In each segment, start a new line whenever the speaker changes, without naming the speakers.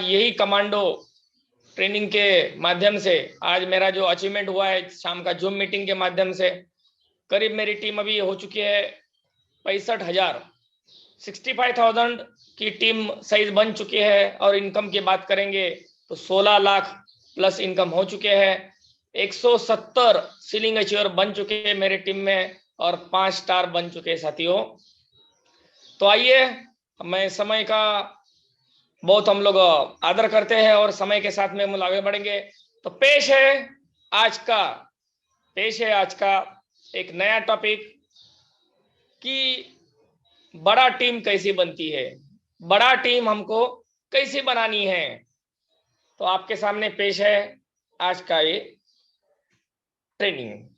आज यही commando training के माध्यम से आज मेरा जो अचीवमेंट हुआ है शाम का जूम मीटिंग के माध्यम से, करीब मेरी टीम अभी हो चुकी है 65,000, 65,000 की टीम साइज बन चुकी है। और इनकम की बात करेंगे तो 16 लाख प्लस इनकम हो चुके हैं। 170 सीलिंग अचीवर बन चुके हैं मेरे टीम में और 5 स्टार बन चुके हैं साथियों। तो आइए, मैं समय का बहुत हम लोग आदर करते हैं और समय के साथ में हम लोग आगे बढ़ेंगे। तो पेश है आज का एक नया टॉपिक कि बड़ा टीम कैसी बनती है, बड़ा टीम हमको कैसी बनानी है। तो आपके सामने पेश है आज का ये training.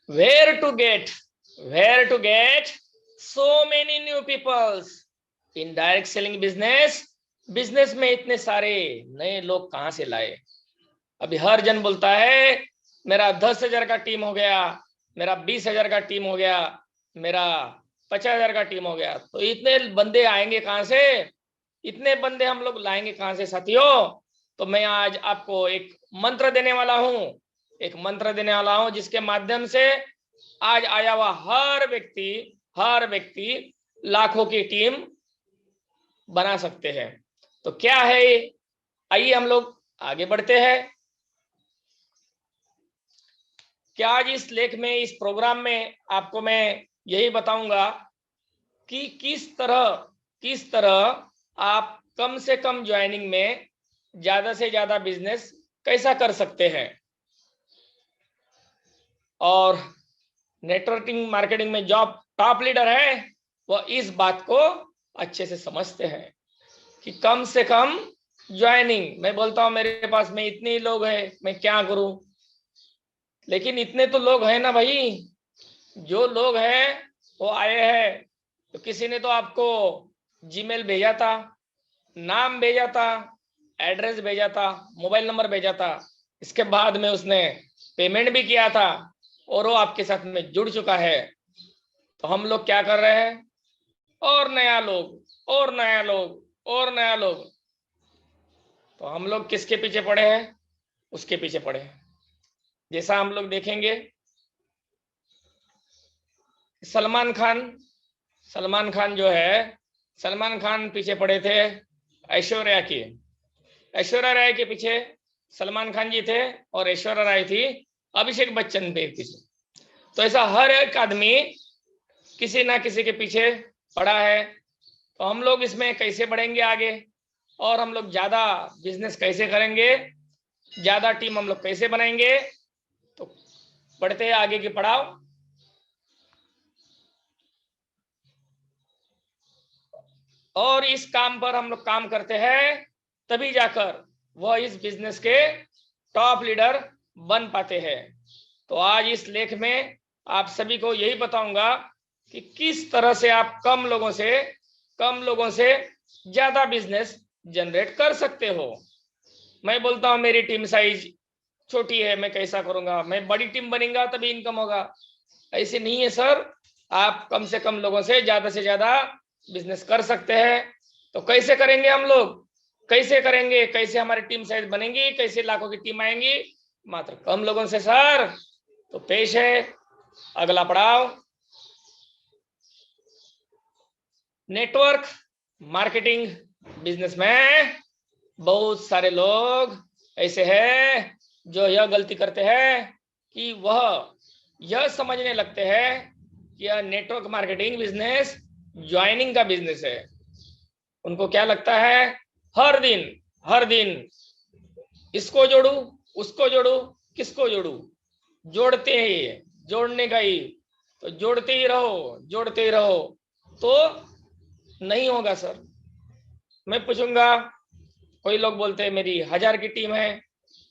where to get so many new peoples in direct selling business में इतने सारे नए लोग कहां से लाए। अभी हर जन बोलता है मेरा 10,000 का टीम हो गया, मेरा 20,000 का टीम हो गया, मेरा 50,000 का टीम हो गया। तो इतने बंदे आएंगे कहां से, इतने बंदे हम लोग लाएंगे कहां से साथियों। तो मैं आज आपको एक मंत्र देने वाला हूं, जिसके माध्यम से आज आया हुआ हर व्यक्ति लाखों की टीम बना सकते हैं। तो क्या है, आइए हम लोग आगे बढ़ते हैं। क्या आज इस लेख में, इस प्रोग्राम में आपको मैं यही बताऊंगा कि किस तरह आप कम से कम ज्वाइनिंग में ज्यादा से ज्यादा बिजनेस कैसा कर सकते हैं। और नेटवर्किंग मार्केटिंग में जो टॉप लीडर है वो इस बात को अच्छे से समझते हैं कि कम से कम ज्वाइनिंग। मैं बोलता हूं मेरे पास में इतने लोग हैं, मैं क्या करूं। लेकिन इतने तो लोग हैं ना भाई, जो लोग हैं वो आए हैं। तो किसी ने तो आपको जीमेल भेजा था, नाम भेजा था, एड्रेस भेजा था, मोबाइल नंबर भेजा था, इसके बाद में उसने पेमेंट भी किया था और वो आपके साथ में जुड़ चुका है। तो हम लोग क्या कर रहे हैं, और नया लोग। तो हम लोग किसके पीछे पड़े हैं, उसके पीछे पड़े हैं। जैसा हम लोग देखेंगे सलमान खान जो है, सलमान खान पीछे पड़े थे ऐश्वर्या राय के पीछे सलमान खान जी थे और ऐश्वर्या राय थी अभिषेक बच्चन के पीछे। तो ऐसा हर एक आदमी किसी ना किसी के पीछे पड़ा है। तो हम लोग इसमें कैसे बढ़ेंगे आगे, और हम लोग ज्यादा बिजनेस कैसे करेंगे, ज्यादा टीम हम लोग कैसे बनाएंगे। तो बढ़ते हैं आगे की पड़ाव। और इस काम पर हम लोग काम करते हैं तभी जाकर वह इस बिजनेस के टॉप लीडर बन पाते हैं। तो आज इस लेख में आप सभी को यही बताऊंगा कि किस तरह से आप कम लोगों से ज्यादा बिजनेस जनरेट कर सकते हो। मैं बोलता हूं मेरी टीम साइज छोटी है, मैं कैसा करूंगा, मैं बड़ी टीम बनेगा तभी इनकम होगा। ऐसे नहीं है सर, आप कम से कम लोगों से ज्यादा बिजनेस कर सकते हैं। तो कैसे करेंगे हम लोग, कैसे हमारी टीम साइज बनेगी, कैसे लाखों की टीम आएंगी, मात्र कम लोगों से सर। तो पेश है अगला पड़ाव, नेटवर्क मार्केटिंग बिजनेस में बहुत सारे लोग ऐसे हैं जो यह गलती करते हैं कि वह यह समझने लगते हैं कि यह नेटवर्क मार्केटिंग बिजनेस ज्वाइनिंग का बिजनेस है। उनको क्या लगता है, हर दिन इसको जोड़ू, उसको जोड़ू, किसको जोड़ू, जोड़ते ही जोड़ने का ही, तो जोड़ते ही रहो। तो नहीं होगा सर। मैं पूछूंगा, कोई लोग बोलते हैं मेरी 1000 की टीम है,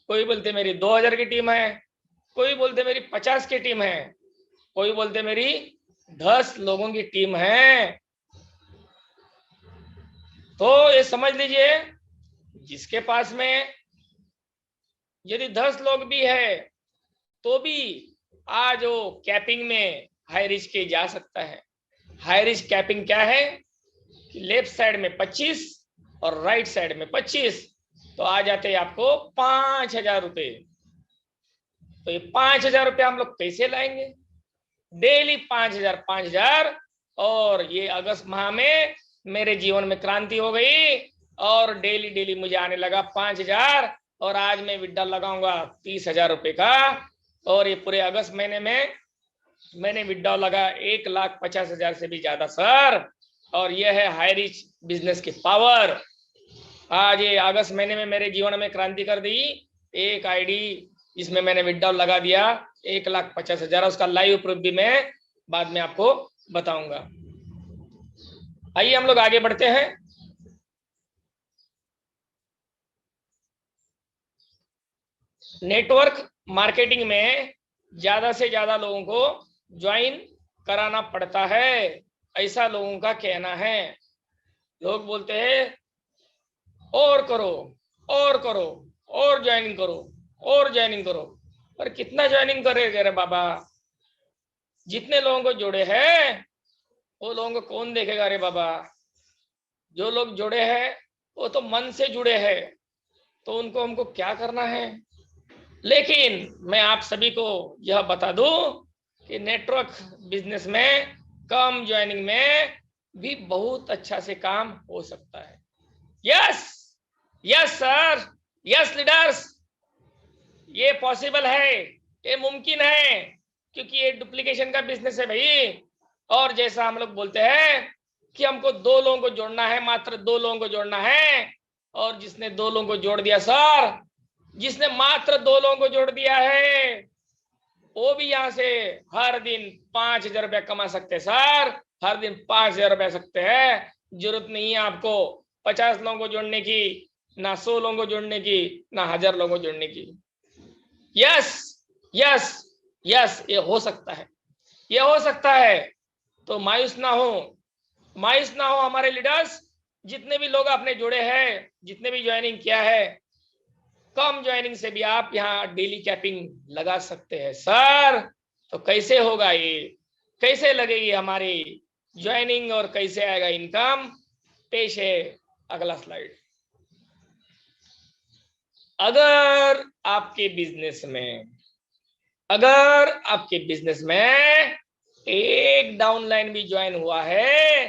कोई बोलते मेरी 2000 की टीम है, कोई बोलते मेरी 50 की टीम है, कोई बोलते मेरी 10 लोगों की टीम है। तो ये समझ लीजिए, जिसके पास में यदि 10 लोग भी है तो भी आज वो कैपिंग में हाई रिस्क के जा सकता है। हाई रिस्क कैपिंग क्या है कि लेफ्ट साइड में 25 और राइट साइड में 25, तो आ जाते हैं आपको 5,000 रुपए। तो ये 5,000 रुपये हम लोग कैसे लाएंगे? डेली 5,000 5,000। और ये अगस्त माह में मेरे जीवन में क्रांति हो गई और डेली डेली मुझे आने लगा 5,000। और आज मैं विड्रॉल लगाऊंगा 30,000 रुपए का। और ये पूरे अगस्त महीने में मैंने विड्रॉल लगा 1,50,000 से भी ज्यादा सर। और यह है हाई रिच बिजनेस की पावर। आज ये अगस्त महीने में मेरे जीवन में क्रांति कर दी। एक आईडी जिसमें मैंने विड्रॉल लगा दिया 1,50,000, उसका लाइव प्रूफ भी मैं बाद में आपको बताऊंगा। आइए हम लोग आगे बढ़ते हैं। नेटवर्क मार्केटिंग में ज्यादा से ज्यादा लोगों को ज्वाइन कराना पड़ता है, ऐसा लोगों का कहना है। लोग बोलते हैं और करो और करो और ज्वाइनिंग करो और ज्वाइनिंग करो। पर कितना ज्वाइनिंग करेगा रे बाबा? जितने लोगों को जोड़े हैं वो लोगों को कौन देखेगा रे बाबा? जो लोग जुड़े हैं वो तो मन से जुड़े हैं, तो उनको हमको क्या करना है? लेकिन मैं आप सभी को यह बता दूं कि नेटवर्क बिजनेस में कम ज्वाइनिंग में भी बहुत अच्छा से काम हो सकता है। Yes yes sir, yes leaders, ये पॉसिबल है, ये मुमकिन है, क्योंकि ये डुप्लीकेशन का बिजनेस है भाई। और जैसा हम लोग बोलते हैं कि हमको 2 लोगों को जोड़ना है, मात्र 2 लोगों को जोड़ना है। और जिसने 2 लोगों को जोड़ दिया सर, जिसने मात्र 2 लोगों को जोड़ दिया है, वो भी यहां से हर दिन 5,000 रुपया कमा सकते हैं सर। हर दिन 5,000 रुपया सकते हैं। जरूरत नहीं है आपको 50 लोगों को जोड़ने की, ना 100 लोगों को जोड़ने की, ना 1,000 लोगों को जोड़ने की। यस यस यस, ये हो सकता है, ये हो सकता है। तो मायूस ना हो, मायूस ना हो हमारे लीडर्स। जितने भी लोग आपने जुड़े हैं, जितने भी ज्वाइनिंग किया है, कम ज्वाइनिंग से भी आप यहाँ डेली कैपिंग लगा सकते हैं सर। तो कैसे होगा ये, कैसे लगेगी हमारी ज्वाइनिंग और कैसे आएगा इनकम? पेश है अगला स्लाइड। अगर आपके बिजनेस में एक डाउनलाइन भी ज्वाइन हुआ है,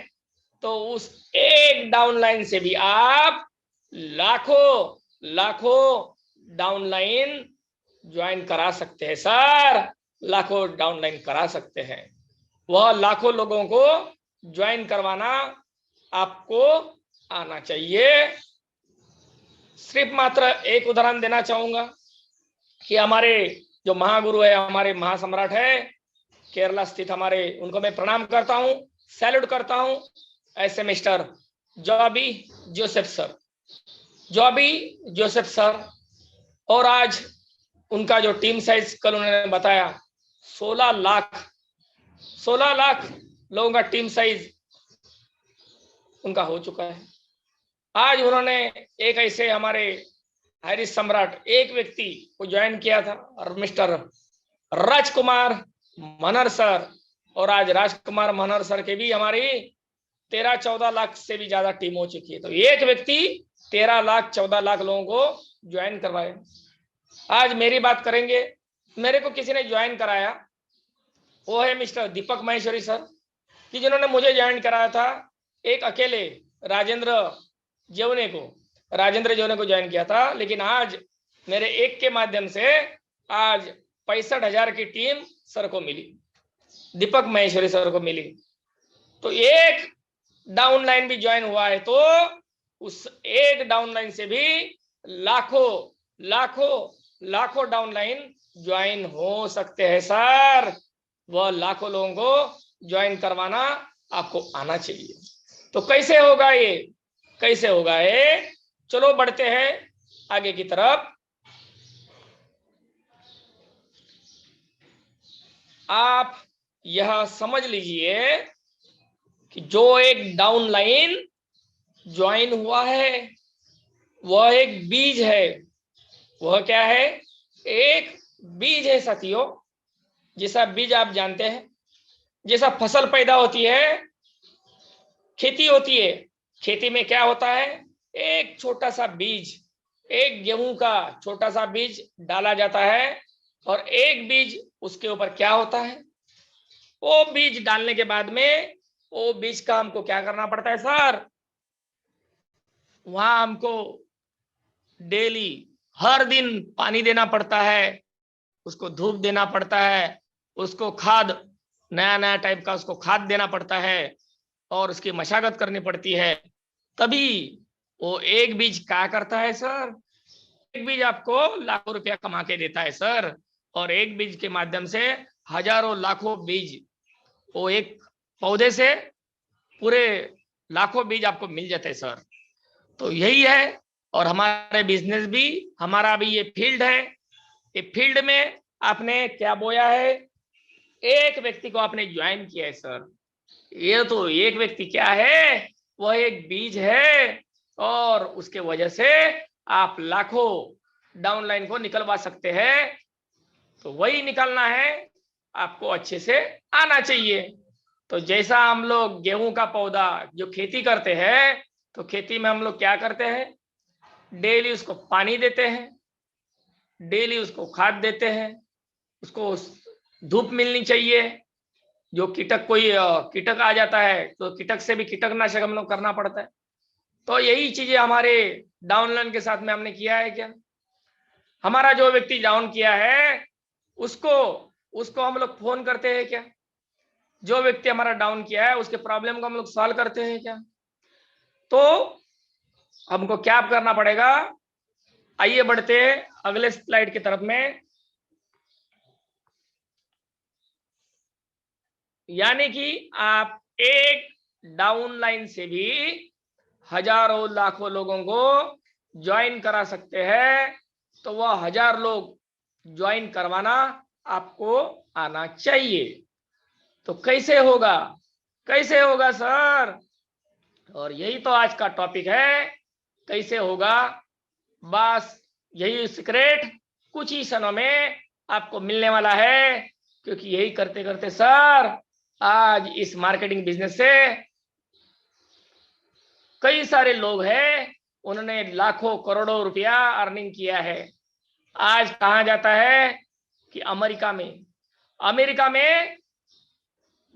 तो उस एक डाउनलाइन से भी आप लाखों लाखों डाउनलाइन ज्वाइन करा सकते हैं सर। लाखों डाउनलाइन करा सकते हैं। वह लाखों लोगों को ज्वाइन करवाना आपको आना चाहिए। सिर्फ मात्र एक उदाहरण देना चाहूंगा कि हमारे जो महागुरु है, हमारे महासम्राट है केरला स्थित हमारे, उनको मैं प्रणाम करता हूं, सैल्यूट करता हूं। ऐसे mister जॉबी Joseph sir, जॉबी Joseph sir. और आज उनका जो टीम साइज कल उन्होंने बताया 16 लाख लोगों का टीम साइज उनका हो चुका है। आज उन्होंने एक ऐसे हमारे हैरिस सम्राट एक व्यक्ति को ज्वाइन किया था, और मिस्टर राजकुमार मनहर सर। और आज राजकुमार मनहर सर के भी हमारी 13-14 लाख से भी ज्यादा टीम हो चुकी है। तो एक व्यक्ति 13 लाख 14 लाख लोगों को ज्वाइन करवाए। आज मेरी बात करेंगे, मेरे को किसी ने ज्वाइन कराया, वो है मिस्टर दीपक माहेश्वरी सर, कि जिन्होंने मुझे ज्वाइन कराया था एक अकेले राजेंद्र जेवने को ज्वाइन किया था। लेकिन आज मेरे एक के माध्यम से आज 65,000 की टीम सर को मिली, दीपक माहेश्वरी सर को मिली। तो एक डाउनलाइन भी ज्वाइन हुआ है, तो उस एक डाउनलाइन से भी लाखों लाखों लाखों डाउनलाइन ज्वाइन हो सकते हैं सर। वह लाखों लोगों को ज्वाइन करवाना आपको आना चाहिए। तो कैसे होगा ये, कैसे होगा ये? चलो बढ़ते हैं आगे की तरफ। आप यह समझ लीजिए कि जो एक डाउनलाइन ज्वाइन हुआ है वह एक बीज है। वह क्या है? एक बीज है साथियों। जैसा बीज आप जानते हैं, जैसा फसल पैदा होती है, खेती होती है, खेती में क्या होता है, एक छोटा सा बीज, एक गेहूं का छोटा सा बीज डाला जाता है, और एक बीज उसके ऊपर क्या होता है, वो बीज डालने के बाद में वो बीज का हमको क्या करना पड़ता है सर, वहां हमको डेली हर दिन पानी देना पड़ता है, उसको धूप देना पड़ता है, उसको खाद, नया नया टाइप का उसको खाद देना पड़ता है, और उसकी मशागत करनी पड़ती है, तभी वो एक बीज क्या करता है सर, एक बीज आपको लाखों रुपया कमा के देता है सर। और एक बीज के माध्यम से हजारों लाखों बीज, वो एक पौधे से पूरे लाखों बीज आपको मिल जाते हैं सर। तो यही है, और हमारे बिजनेस भी, हमारा भी ये फील्ड है, ये फील्ड में आपने क्या बोया है, एक व्यक्ति को आपने ज्वाइन किया है सर, ये तो एक व्यक्ति क्या है, वह एक बीज है, और उसके वजह से आप लाखों डाउनलाइन को निकलवा सकते हैं। तो वही निकलना है, आपको अच्छे से आना चाहिए। तो जैसा हम लोग गेहूं का पौधा जो खेती करते हैं, तो खेती में हम लोग क्या करते हैं, डेली उसको पानी देते हैं, डेली उसको खाद देते हैं, उसको धूप मिलनी चाहिए, जो कीटक, कोई कीटक आ जाता है तो कीटक से भी कीटकनाशक हम लोग करना पड़ता है। तो यही चीजें हमारे डाउनलाइन के साथ में हमने किया है। क्या हमारा जो व्यक्ति डाउन किया है, उसको उसको हम लोग फोन करते हैं क्या, जो व्यक्ति हमारा डाउन किया है उसके प्रॉब्लम को हम लोग सॉल्व करते हैं क्या, तो हमको क्या करना पड़ेगा, आइए बढ़ते अगले स्लाइड की तरफ में। यानी कि आप एक डाउन लाइन से भी हजारों लाखों लोगों को ज्वाइन करा सकते हैं। तो वह 1000 लोग ज्वाइन करवाना आपको आना चाहिए। तो कैसे होगा, कैसे होगा सर, और यही तो आज का टॉपिक है, कैसे होगा। बस यही सीक्रेट कुछ ही क्षणों में आपको मिलने वाला है, क्योंकि यही करते करते सर आज इस मार्केटिंग बिजनेस से कई सारे लोग हैं, उन्होंने लाखों करोड़ों रुपया अर्निंग किया है। आज कहा जाता है कि अमेरिका में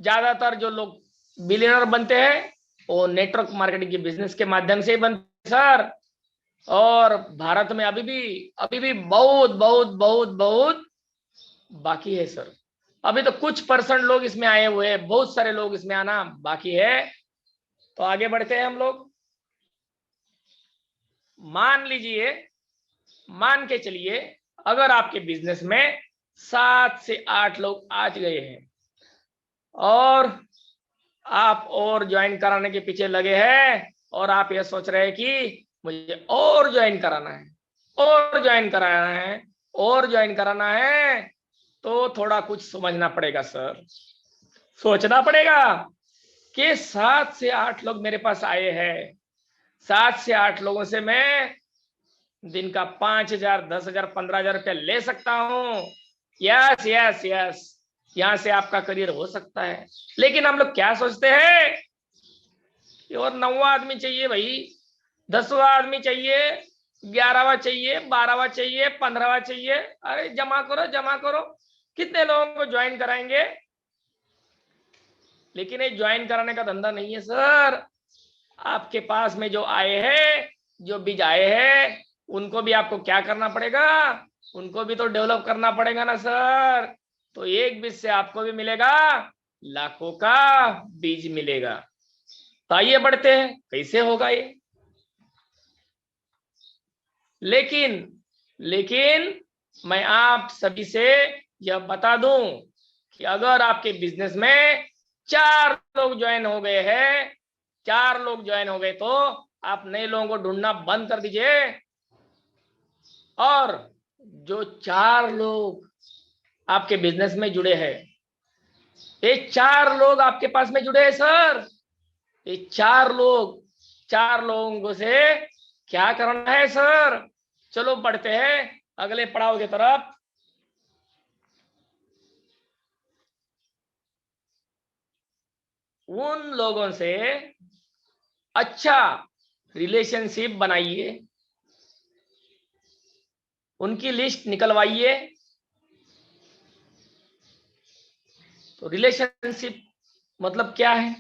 ज्यादातर जो लोग बिलियनर बनते हैं वो नेटवर्क मार्केटिंग के बिजनेस के माध्यम से ही बनते हैं सर। और भारत में अभी भी बहुत बहुत बहुत बहुत बाकी है सर। अभी तो कुछ परसेंट लोग इसमें आए हुए हैं, बहुत सारे लोग इसमें आना बाकी है। तो आगे बढ़ते हैं हम लोग। मान लीजिए, मान के चलिए, अगर आपके बिजनेस में 7 से 8 लोग आज गए हैं, और आप और ज्वाइन कराने के पीछे लगे हैं, और आप ये सोच रहे हैं कि मुझे और ज्वाइन कराना है, और ज्वाइन कराना है, और ज्वाइन कराना है, तो थोड़ा कुछ समझना पड़ेगा सर, सोचना पड़ेगा कि 7 से 8 लोग मेरे पास आए हैं, 7 से 8 लोगों से मैं दिन का 5000, 10,000, 15,000 रुपया ले सकता हूं। यस यस यस, यहां से आपका करियर हो सकता है। लेकिन हम लोग क्या सोचते हैं, और 9वां आदमी चाहिए भाई, 10वां आदमी चाहिए, 11वां चाहिए, 12वां चाहिए, 15वां चाहिए। अरे जमा करो जमा करो, कितने लोगों को ज्वाइन कराएंगे। लेकिन ये ज्वाइन कराने का धंधा नहीं है सर। आपके पास में जो आए हैं, जो बीज आए हैं, उनको भी आपको क्या करना पड़ेगा, उनको भी तो डेवलप करना पड़ेगा ना सर। तो एक बीज से आपको भी मिलेगा, लाखों का बीज मिलेगा। तो आइए बढ़ते हैं, कैसे होगा ये। लेकिन मैं आप सभी से यह बता दूं कि अगर आपके बिजनेस में 4 लोग ज्वाइन हो गए हैं, 4 लोग ज्वाइन हो गए, तो आप नए लोगों को ढूंढना बंद कर दीजिए। और जो 4 लोग आपके बिजनेस में जुड़े हैं, ये 4 लोग आपके पास में जुड़े हैं सर, ये 4 लोगों से क्या करना है सर। चलो बढ़ते हैं अगले पड़ाव की तरफ। उन लोगों से अच्छा रिलेशनशिप बनाइए, उनकी लिस्ट निकलवाइए। तो रिलेशनशिप मतलब क्या है?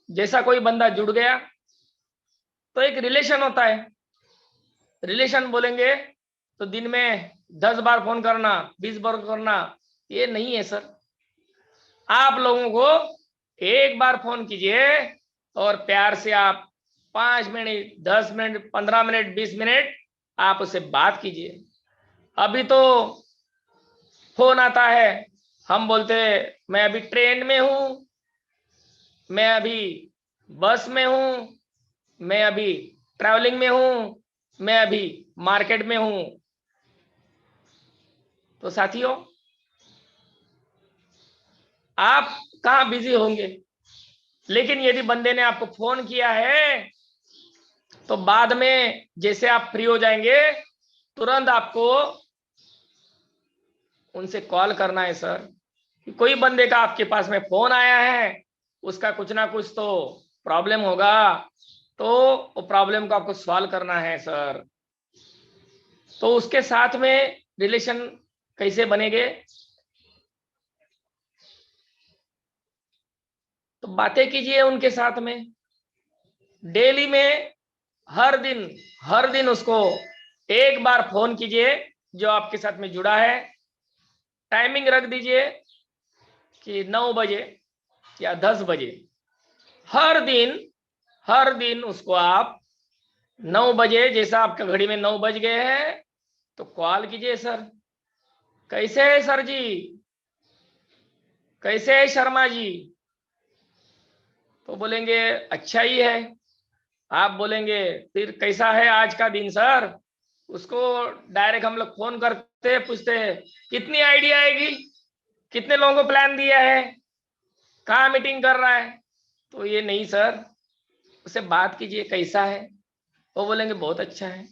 जैसा कोई बंदा जुड़ गया तो एक रिलेशन होता है। रिलेशन बोलेंगे तो दिन में 10 बार फोन करना, 20 बार करना, ये नहीं है सर। आप लोगों को एक बार फोन कीजिए और प्यार से आप 5 मिनट, 10 मिनट, 15 मिनट, 20 मिनट आप उससे बात कीजिए। अभी तो फोन आता है, हम बोलते मैं अभी ट्रेन में हूं, मैं अभी बस में हूं, मैं अभी ट्रैवलिंग में हूं, मैं अभी मार्केट में हूं। तो साथियों, आप कहां बिजी होंगे, लेकिन यदि बंदे ने आपको फोन किया है तो बाद में जैसे आप फ्री हो जाएंगे तुरंत आपको उनसे कॉल करना है सर। कोई बंदे का आपके पास में फोन आया है, उसका कुछ ना कुछ तो प्रॉब्लम होगा, तो वो प्रॉब्लम को आपको सॉल्व करना है सर। तो उसके साथ में रिलेशन कैसे बनेंगे? तो बातें कीजिए उनके साथ में, डेली में, हर दिन उसको एक बार फोन कीजिए जो आपके साथ में जुड़ा है। टाइमिंग रख दीजिए कि 9 बजे या 10 बजे। हर दिन, हर दिन उसको आप 9 बजे, जैसा आपका घड़ी में 9 बज गए हैं तो कॉल कीजिए। सर कैसे है सर जी, कैसे है शर्मा जी? तो बोलेंगे अच्छा ही है। आप बोलेंगे फिर कैसा है आज का दिन सर? उसको डायरेक्ट हम लोग फोन करते पूछते हैं कितनी आइडिया आएगी, कितने लोगों को प्लान दिया है, कहाँ मीटिंग कर रहा है? तो ये नहीं सर, उससे बात कीजिए कैसा है। वो बोलेंगे बहुत अच्छा है।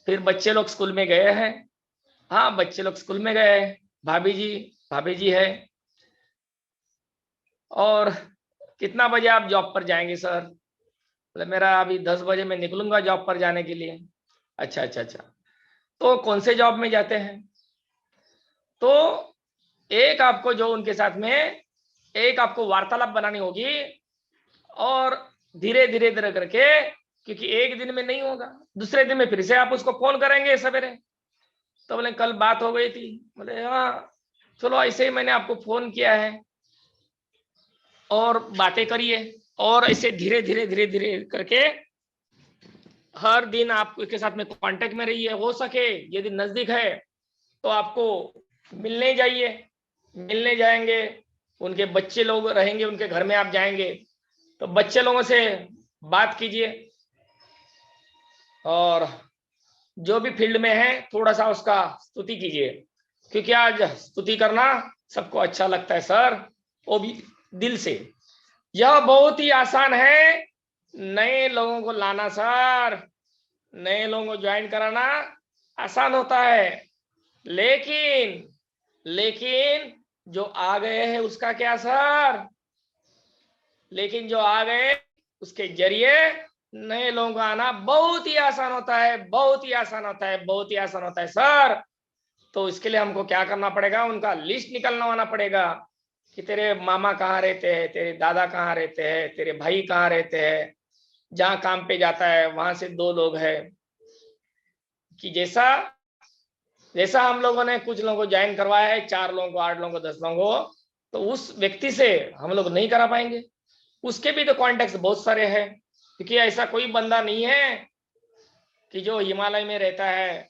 फिर बच्चे लोग स्कूल में गए हैं? हाँ बच्चे लोग स्कूल में गए हैं। भाभी जी है। और कितना बजे आप जॉब पर जाएंगे सर? बोले मेरा अभी 10 बजे मैं निकलूंगा जॉब पर जाने के लिए। अच्छा अच्छा अच्छा, तो कौन से जॉब में जाते हैं? तो एक आपको जो उनके साथ में एक आपको वार्तालाप बनानी होगी, और धीरे धीरे धीरे करके, क्योंकि एक दिन में नहीं होगा, दूसरे दिन में फिर से आप उसको फोन करेंगे सवेरे। तो बोले कल बात हो गई थी। बोले हाँ चलो ऐसे ही मैंने आपको फोन किया है, और बातें करिए। और ऐसे धीरे धीरे धीरे धीरे करके हर दिन आप उसके साथ में कांटेक्ट में रहिए। हो सके यदि नजदीक है तो आपको मिलने जाइए, मिलने जाएंगे। उनके बच्चे लोग रहेंगे, उनके घर में आप जाएंगे तो बच्चे लोगों से बात कीजिए, और जो भी फील्ड में है थोड़ा सा उसका स्तुति कीजिए, क्योंकि आज स्तुति करना सबको अच्छा लगता है सर, वो भी दिल से। यह बहुत ही आसान है नए लोगों को लाना सर, नए लोगों को ज्वाइन कराना आसान होता है, लेकिन लेकिन जो आ गए हैं उसका क्या सर? लेकिन जो आ गए उसके जरिए नए लोगों का आना बहुत ही आसान होता है, बहुत ही आसान होता है, बहुत ही आसान होता है सर। तो इसके लिए हमको क्या करना पड़ेगा? उनका लिस्ट निकलवाना पड़ेगा कि तेरे मामा कहाँ रहते हैं, तेरे दादा कहाँ रहते हैं, तेरे भाई कहाँ रहते हैं, जहाँ काम पे जाता है वहां से 2 लोग हैं। कि जैसा जैसा हम लोगों ने कुछ लोगों को ज्वाइन करवाया है, 4 लोगों को, 8 लोगों को, 10 लोगों को, तो उस व्यक्ति से हम लोग नहीं करा पाएंगे। उसके भी तो कॉन्टेक्ट बहुत सारे हैं, क्योंकि ऐसा कोई बंदा नहीं है कि जो हिमालय में रहता है।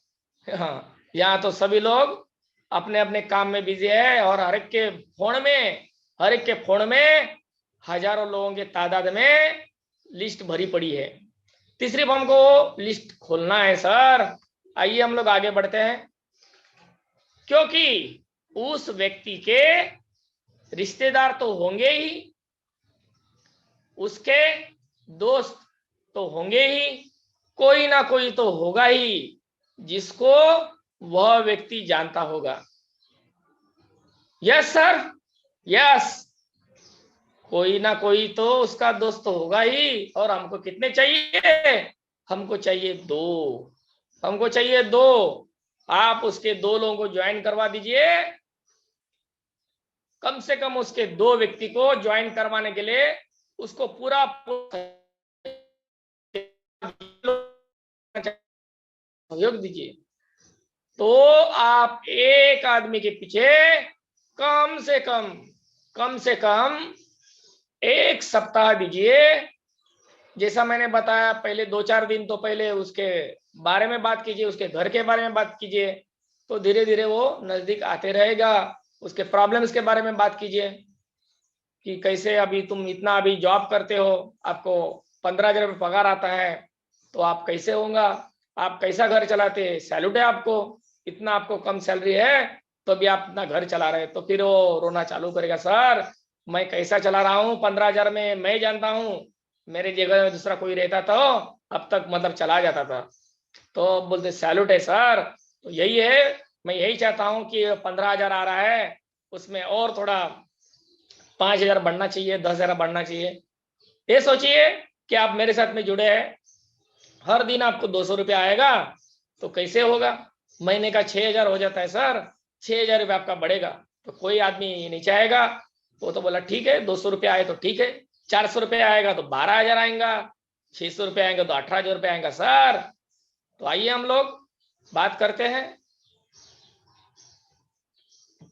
हाँ, यहाँ तो सभी लोग अपने अपने काम में बिजी है, और हर एक के फोन में हजारों लोगों के तादाद में लिस्ट भरी पड़ी है। तीसरी हमको लिस्ट खोलना है सर। आइए हम लोग आगे बढ़ते हैं, क्योंकि उस व्यक्ति के रिश्तेदार तो होंगे ही, उसके दोस्त तो होंगे ही, कोई ना कोई तो होगा ही जिसको वह व्यक्ति जानता होगा। Yes sir, yes. कोई ना कोई तो उसका दोस्त तो होगा ही। और हमको कितने चाहिए? हमको चाहिए 2। हमको चाहिए 2। आप उसके 2 लोगों को ज्वाइन करवा दीजिए। कम से कम उसके 2 व्यक्ति को ज्वाइन करवाने के लिए उसको पूरा सहयोग दीजिए। तो आप एक आदमी के पीछे कम से कम 1 सप्ताह दीजिए। जैसा मैंने बताया, पहले 2-4 दिन तो पहले उसके बारे में बात कीजिए, उसके घर के बारे में बात कीजिए, तो धीरे धीरे वो नजदीक आते रहेगा। उसके प्रॉब्लम्स के बारे में बात कीजिए कि कैसे अभी तुम इतना अभी जॉब करते हो, आपको 15,000 रुपये पगार आता है, तो आप कैसे होगा, आप कैसा घर चलाते हैं, सैल्यूट है आपको, इतना आपको कम सैलरी है तो भी आप अपना घर चला रहे। तो फिर वो रोना चालू करेगा, सर मैं कैसा चला रहा हूँ 15,000 में, मैं जानता हूँ, मेरे जगह में दूसरा कोई रहता तो अब तक मतलब चला जाता था। तो बोलते सैल्यूट है सर। तो यही है, मैं यही चाहता हूँ कि 15,000 आ रहा है, उसमें और थोड़ा 5,000 बढ़ना चाहिए, 10,000 बढ़ना चाहिए। ये सोचिए कि आप मेरे साथ में जुड़े हैं, हर दिन आपको 200 रुपया आएगा, तो कैसे होगा? महीने का 6,000 हो जाता है सर, 6,000 रुपये आपका बढ़ेगा। तो कोई आदमी नहीं चाहेगा। वो तो बोला ठीक है, 200 रुपये आए तो ठीक है, 400 रुपये आएगा तो 12,000 आएगा, 600 रुपये आएंगे तो 18,000 रुपये आएगा सर। तो आइए हम लोग बात करते हैं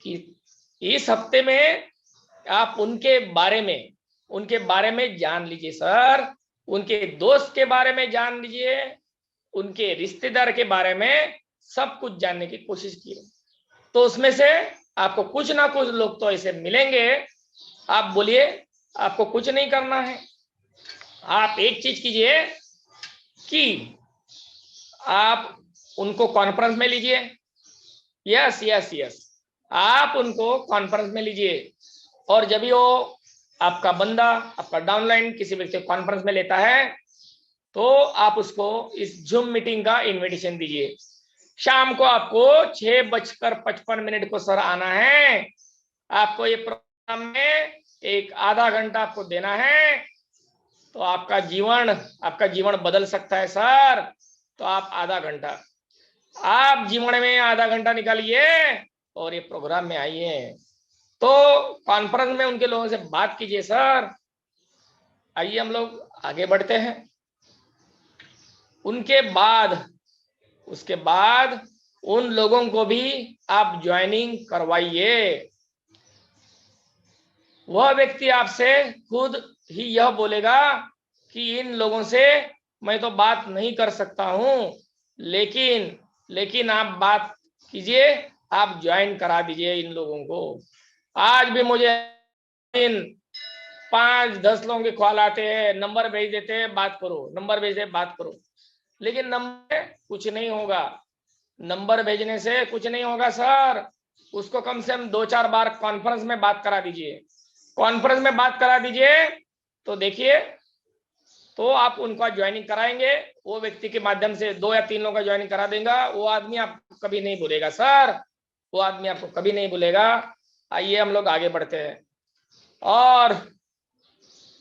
कि इस हफ्ते में आप उनके बारे में जान लीजिए सर, उनके दोस्त के बारे में जान लीजिए, उनके रिश्तेदार के बारे में सब कुछ जानने की कोशिश कीजिए। तो उसमें से आपको कुछ ना कुछ लोग तो ऐसे मिलेंगे, आप बोलिए आपको कुछ नहीं करना है। आप एक चीज कीजिए कि आप उनको कॉन्फ्रेंस में लीजिए। यस यस यस, आप उनको कॉन्फ्रेंस में लीजिए। और जब भी वो आपका बंदा, आपका डाउनलाइन किसी व्यक्ति को कॉन्फ्रेंस में लेता है, तो आप उसको इस जूम मीटिंग का इनविटेशन दीजिए। शाम को आपको 6:55 को सर आना है। आपको ये प्रोग्राम में एक आधा घंटा आपको देना है, तो आपका जीवन बदल सकता है सर। तो आप जीवन में आधा घंटा निकालिए और ये प्रोग्राम में आइए। तो कॉन्फ्रेंस में उनके लोगों से बात कीजिए सर। आइए हम लोग आगे बढ़ते हैं। उसके बाद उन लोगों को भी आप ज्वाइनिंग करवाइए। वह व्यक्ति आपसे खुद ही यह बोलेगा कि इन लोगों से मैं तो बात नहीं कर सकता हूं, लेकिन आप बात कीजिए, आप ज्वाइन करा दीजिए इन लोगों को। आज भी मुझे इन 5-10 लोगों के कॉल आते हैं, नंबर भेज देते हैं, बात करो, लेकिन नंबर कुछ नहीं होगा। नंबर भेजने से कुछ नहीं होगा सर। उसको कम से कम 2-4 बार कॉन्फ्रेंस में बात करा दीजिए। तो देखिए, तो आप उनका ज्वाइनिंग कराएंगे, वो व्यक्ति के माध्यम से 2 या 3 लोगों का ज्वाइनिंग करा देगा। वो आदमी आपको कभी नहीं भूलेगा सर, वो आदमी आपको कभी नहीं भूलेगा। आइए हम लोग आगे बढ़ते हैं। और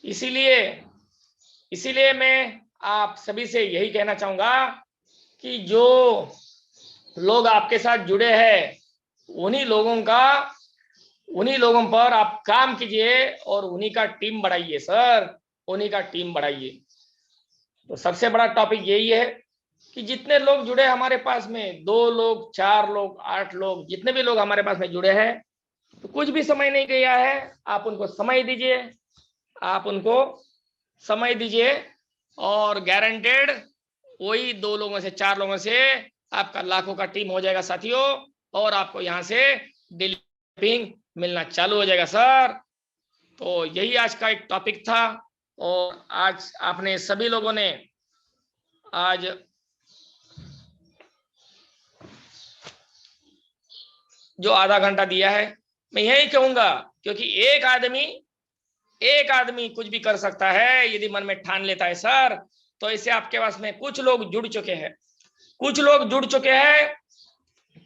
इसीलिए मैं आप सभी से यही कहना चाहूंगा कि जो लोग आपके साथ जुड़े हैं, उन्हीं लोगों पर आप काम कीजिए और उन्हीं का टीम बढ़ाइए सर, उन्हीं का टीम बढ़ाइए। तो सबसे बड़ा टॉपिक यही है कि जितने लोग जुड़े हमारे पास में, 2 लोग, 4 लोग, 8 लोग, जितने भी लोग हमारे पास में जुड़े हैं, तो कुछ भी समय नहीं गया है। आप उनको समय दीजिए, और गारंटेड वही 2 लोगों से, 4 लोगों से आपका लाखों का टीम हो जाएगा साथियों, और आपको यहाँ से डेली मिलना चालू हो जाएगा सर। तो यही आज का एक टॉपिक था। और आज आपने सभी लोगों ने आज जो आधा घंटा दिया है, मैं यही कहूंगा, क्योंकि एक आदमी कुछ भी कर सकता है यदि मन में ठान लेता है सर। तो इससे आपके पास में कुछ लोग जुड़ चुके हैं,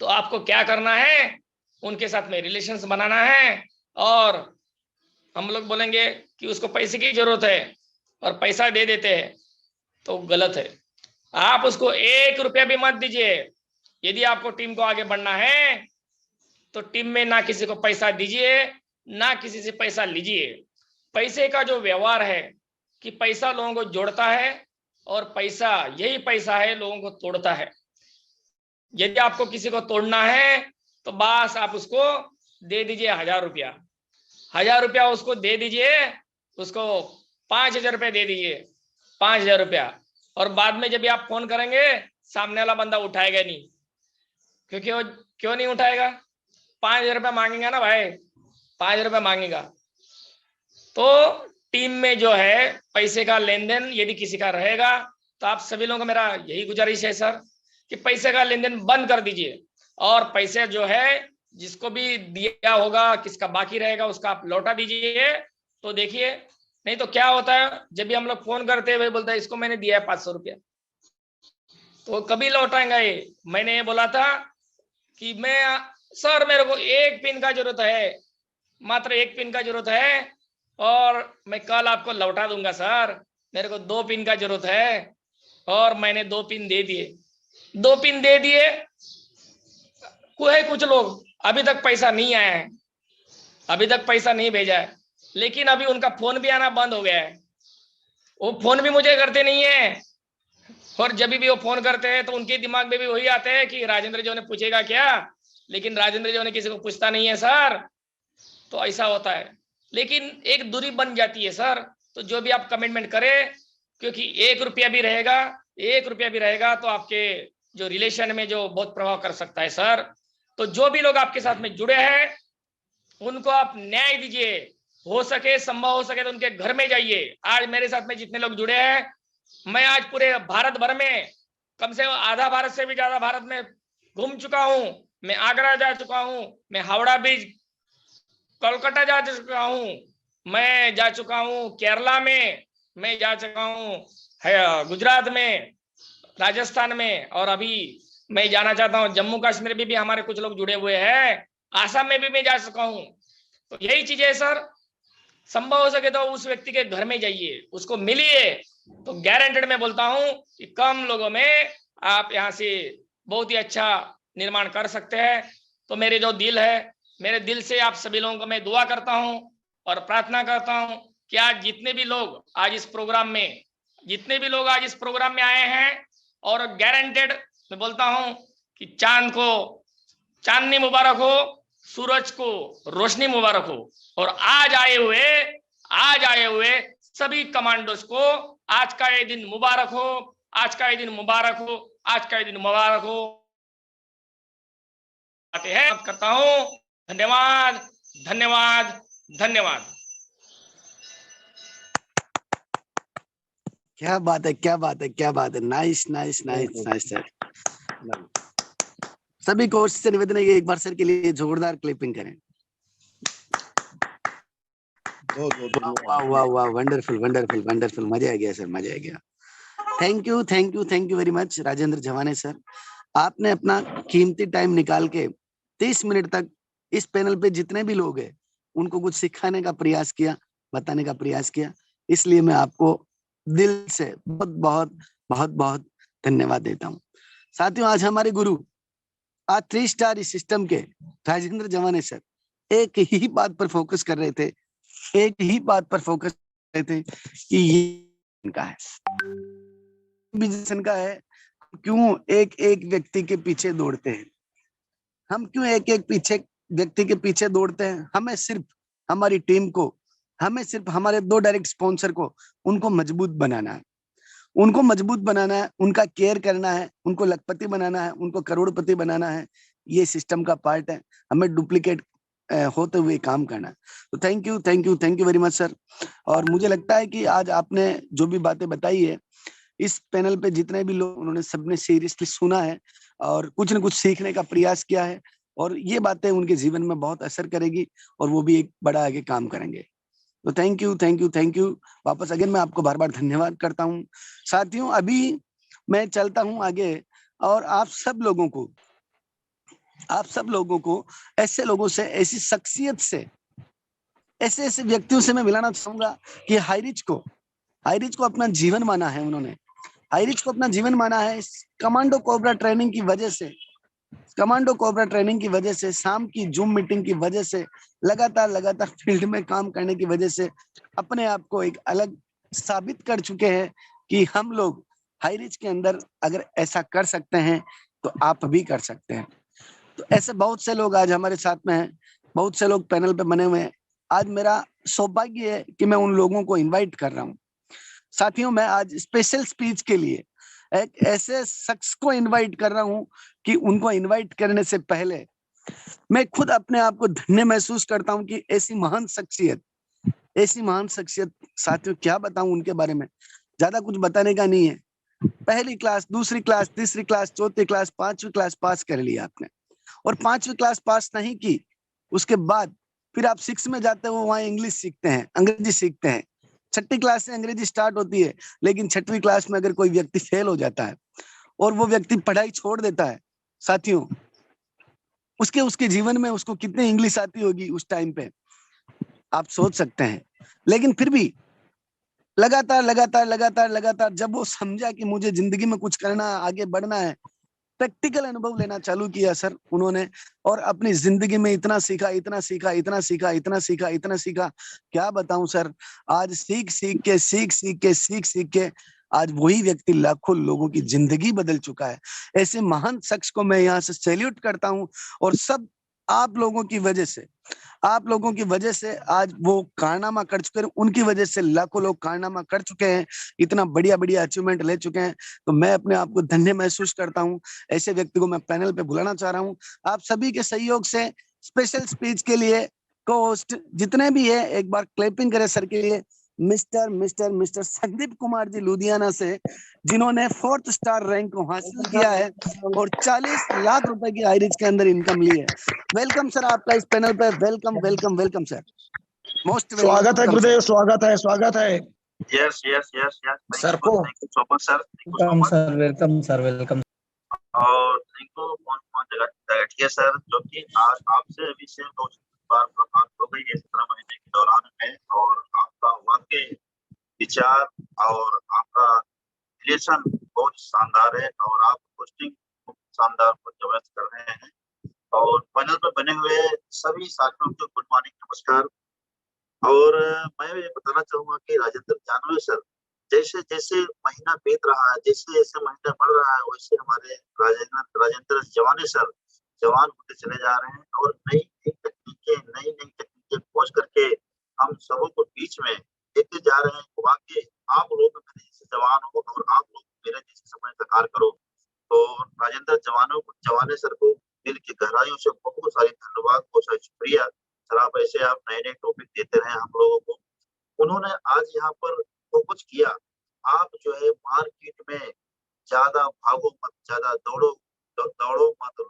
तो आपको क्या करना है, उनके साथ में रिलेशंस बनाना है और हम लोग बोलेंगे कि उसको पैसे की जरूरत है और पैसा दे देते हैं, तो गलत है। आप उसको 1 रुपया भी मत दीजिए। यदि आपको टीम को आगे बढ़ना है तो टीम में ना किसी को पैसा दीजिए, ना किसी से पैसा लीजिए। पैसे का जो व्यवहार है कि पैसा लोगों को जोड़ता है और पैसा, यही पैसा है, लोगों को तोड़ता है। यदि आपको किसी को तोड़ना है तो बस आप उसको दे दीजिए 1000 रुपया, 1000 रुपया उसको दे दीजिए, उसको 5000 रुपये दे दीजिए, 5000 रुपया। और बाद में जब आप फोन करेंगे सामने वाला बंदा उठाएगा नहीं, क्योंकि वो क्यों नहीं उठाएगा? 5000 रुपया मांगेगा ना भाई, 5000 रुपया मांगेगा। तो टीम में जो है पैसे का लेन देन यदि किसी का रहेगा तो आप सभी लोगों को मेरा यही गुजारिश है सर कि पैसे का लेन देन बंद कर दीजिए, और पैसे जो है जिसको भी दिया होगा, किसका बाकी रहेगा उसका आप लौटा दीजिए। तो देखिए, नहीं तो क्या होता है, जब भी हम लोग फोन करते हैं वही बोलता है इसको मैंने दिया है 500 रुपया, तो कभी लौटाएंगा ये? मैंने ये बोला था कि मैं सर मेरे को 1 पिन का जरूरत है, मात्र 1 पिन का जरूरत है, और मैं कल आपको लौटा दूंगा सर, मेरे को 2 पिन का जरूरत है। और मैंने 2 पिन दे दिए, 2 पिन दे दिए। कुछ लोग अभी तक पैसा नहीं आया है, अभी तक पैसा नहीं भेजा है, लेकिन अभी उनका फोन भी आना बंद हो गया है। वो फोन भी मुझे करते नहीं है, और जब भी वो फोन करते हैं तो उनके दिमाग में भी वही आते हैं कि राजेंद्र जी ने पूछेगा क्या, लेकिन राजेंद्र जी ने किसी को पूछता नहीं है सर। तो ऐसा होता है, लेकिन एक दूरी बन जाती है सर। तो जो भी आप कमिटमेंट करें, क्योंकि 1 रुपया भी रहेगा, 1 रुपया भी रहेगा तो आपके जो रिलेशन में जो बहुत प्रभाव कर सकता है सर। तो जो भी लोग आपके साथ में जुड़े हैं उनको आप न्याय दीजिए, हो सके, संभव हो सके तो उनके घर में जाइए। आज मेरे साथ में जितने लोग जुड़े हैं, मैं आज पूरे भारत भर में कम से कम आधा भारत से भी ज्यादा भारत में घूम चुका हूं। मैं आगरा जा चुका हूं, मैं हावड़ा ब्रिज, कोलकाता जा चुका हूं, मैं जा चुका हूं केरला में, मैं जा चुका हूं गुजरात में, राजस्थान में, और अभी मैं जाना चाहता हूं जम्मू कश्मीर में भी हमारे कुछ लोग जुड़े हुए हैं, आसाम में भी मैं जा चुका हूं। तो यही चीज है सर, संभव हो सके तो उस व्यक्ति के घर में जाइए, उसको मिलिए, तो गारंटेड मैं बोलता हूं कि कम लोगों में आप यहाँ से बहुत ही अच्छा निर्माण कर सकते हैं। तो मेरे जो दिल है, मेरे दिल से आप सभी लोगों को मैं दुआ करता हूं और प्रार्थना करता हूं कि आज जितने भी लोग आज इस प्रोग्राम में, जितने भी लोग आज इस प्रोग्राम में आए हैं, और गारंटेड मैं बोलता हूं कि चांद को चांदनी मुबारक हो, सूरज को रोशनी मुबारक हो, और आज आए हुए सभी कमांडोज को आज का ये दिन मुबारक हो, आज का ये दिन मुबारक हो, आज का ये दिन मुबारक हो। करता हूं। धन्यवाद, धन्यवाद, धन्यवाद।
क्या बात है, क्या बात है, क्या बात है। Nice nice nice nice sir. सभी कोच से निवेदन है एक बार सर के लिए जोरदार क्लिपिंग करें। वाह वाह वाह, वंडरफुल वंडरफुल वंडरफुल, मजा आ गया सर, मजा आ गया। Thank you thank you thank you very much Rajendra Jhawane sir. आपने अपना कीमती टाइम निकाल के 30 मिनट तक इस पैनल पे जितने भी लोग हैं उनको कुछ सिखाने का प्रयास किया, बताने का प्रयास किया, इसलिए मैं आपको दिल से बहुत बहुत बहुत बहुत धन्यवाद देता हूँ। साथियों, आज हमारे गुरु, आज 3 स्टार सिस्टम के राजेंद्र झवाने सर एक ही बात पर फोकस कर रहे थे, एक ही बात पर फोकस कर रहे थे कि ये इनका है, बिजनेस इनका है। क्यों एक एक व्यक्ति के पीछे दौड़ते हैं, हम क्यों एक एक व्यक्ति के पीछे दौड़ते हैं? हमें सिर्फ हमारी टीम को, हमें सिर्फ हमारे 2 डायरेक्ट स्पॉन्सर को, उनको मजबूत बनाना है, उनको मजबूत बनाना है, उनका केयर करना है, उनको लखपति बनाना है, उनको करोड़पति बनाना है। ये सिस्टम का पार्ट है, हमें डुप्लीकेट होते हुए काम करना है। तो thank you thank you thank you very much sir. और मुझे लगता है कि आज आपने जो भी बातें बताई है, इस पैनल पे जितने भी लोग, उन्होंने सबने सीरियसली सुना है और कुछ न कुछ सीखने का प्रयास किया है, और ये बातें उनके जीवन में बहुत असर करेगी और वो भी एक बड़ा आगे काम करेंगे। तो thank you thank you thank you. वापस अगेन मैं आपको बार बार धन्यवाद करता हूँ। साथियों, अभी मैं चलता हूँ आगे, और आप सब लोगों को ऐसे लोगों से, ऐसी शख्सियत से ऐसे ऐसे व्यक्तियों से मैं मिलाना चाहूंगा कि हाईरिच को अपना जीवन माना है उन्होंने। हाईरिच को अपना जीवन माना है कमांडो कोबरा ट्रेनिंग की वजह से। कमांडो कोबरा ट्रेनिंग की वजह से, शाम की जूम मीटिंग की वजह से, लगातार लगातार फील्ड में काम करने की वजह से अपने आप को एक अलग साबित कर चुके हैं कि हम लोग हाईरिच के अंदर अगर ऐसा कर सकते हैं तो आप भी कर सकते हैं। तो ऐसे बहुत से लोग आज हमारे साथ में हैं, बहुत से लोग पैनल पे बने हुए हैं। आज मेरा सौभाग्य है कि मैं उन लोगों को इनवाइट कर रहा हूँ। साथियों, मैं आज स्पेशल स्पीच के लिए एक ऐसे शख्स को इनवाइट कर रहा हूं कि उनको इनवाइट करने से पहले मैं खुद अपने आप को धन्य महसूस करता हूं कि ऐसी महान शख्सियत साथियों, क्या बताऊं उनके बारे में, ज्यादा कुछ बताने का नहीं है। पहली क्लास, दूसरी क्लास, तीसरी क्लास, चौथी क्लास, पांचवी क्लास पास कर लिया आपने, और पांचवी क्लास पास नहीं की, उसके बाद फिर आप 6 में जाते हो, वहां इंग्लिश सीखते हैं, अंग्रेजी सीखते हैं। छठी क्लास से अंग्रेजी स्टार्ट होती है, लेकिन छठवीं क्लास में अगर कोई व्यक्ति फेल हो जाता है और वो व्यक्ति पढ़ाई छोड़ देता है, साथियों, उसके उसके जीवन में उसको कितनी इंग्लिश आती होगी उस टाइम पे, आप सोच सकते हैं। लेकिन फिर भी लगातार लगातार लगातार लगातार जब वो समझा कि मुझे जिंदगी में कुछ करना है, आगे बढ़ना है, प्रैक्टिकल अनुभव लेना चालू किया सर उन्होंने, और अपनी जिंदगी में इतना सीखा, इतना सीखा, इतना सीखा, इतना सीखा, इतना सीखा, क्या बताऊं सर। आज सीख सीख के आज वही व्यक्ति लाखों लोगों की जिंदगी बदल चुका है। ऐसे महान शख्स को मैं यहाँ से सैल्यूट करता हूँ, और सब आप लोगों की वजह से आज वो कारनामा कर चुके हैं, उनकी वजह से लाखों लोग कारनामा कर चुके हैं, इतना बढ़िया बढ़िया अचीवमेंट ले चुके हैं। तो मैं अपने आप को धन्य महसूस करता हूँ। ऐसे व्यक्ति को मैं पैनल पे बुलाना चाह रहा हूँ। आप सभी के सहयोग से स्पेशल स्पीच के लिए को होस्ट जितने भी है, एक बार क्लैपिंग करें सर के लिए। Mister mister mister Sandeep Kumar ji Ludhiana से, जिन्होंने 4th स्टार रैंक को हासिल किया है और 40 लाख रुपए की आईरिच के अंदर इनकम ली है। वेलकम सर आपका इस पैनल पे, welcome welcome welcome sir, most
स्वागत है
वेलकम
गुरुदेव, स्वागत है
yes yes yes yes
sir को।
Thank you so much sir, thank you so
welcome
much.
Sir, welcome sir, welcome.
और थैंक यू कौन जगह सर, जो कि आज आपसे अभी से 2 बार मुलाकात हो गई है 17 महीने के दौरान में, और आपका वाकई विचार और आपका रिलेशन बहुत शानदार है, और आप पोस्टिंग शानदार जबरदस्त कर रहे हैं। और पैनल पर बने हुए सभी साथियों को गुड मॉर्निंग, नमस्कार। और मैं ये बताना चाहूंगा कि राजेंद्र जानवे सर, जैसे जैसे महीना बीत रहा है, जैसे जैसे महीना बढ़ रहा है, वैसे हमारे राजेंद्र जवाने सर जवान होते चले जा रहे हैं, और नई नई तकनीकें खोज करके हम सबों को बीच में लेते जा रहे हैं। वाकई आप लोग मेरे जैसे जवान हो, और आप लोग मेरे जैसे सपने साकार करो। तो राजेंद्र जवाने सर को दिल की गहराइयों से बहुत सारी धन्यवाद, बहुत सारी शुक्रिया सर। आप ऐसे आप नए नए टॉपिक देते रहे हम लोगों को। उन्होंने आज यहाँ पर जो कुछ किया, आप जो है मार्केट में ज्यादा भागो मत, ज्यादा दौड़ो मत,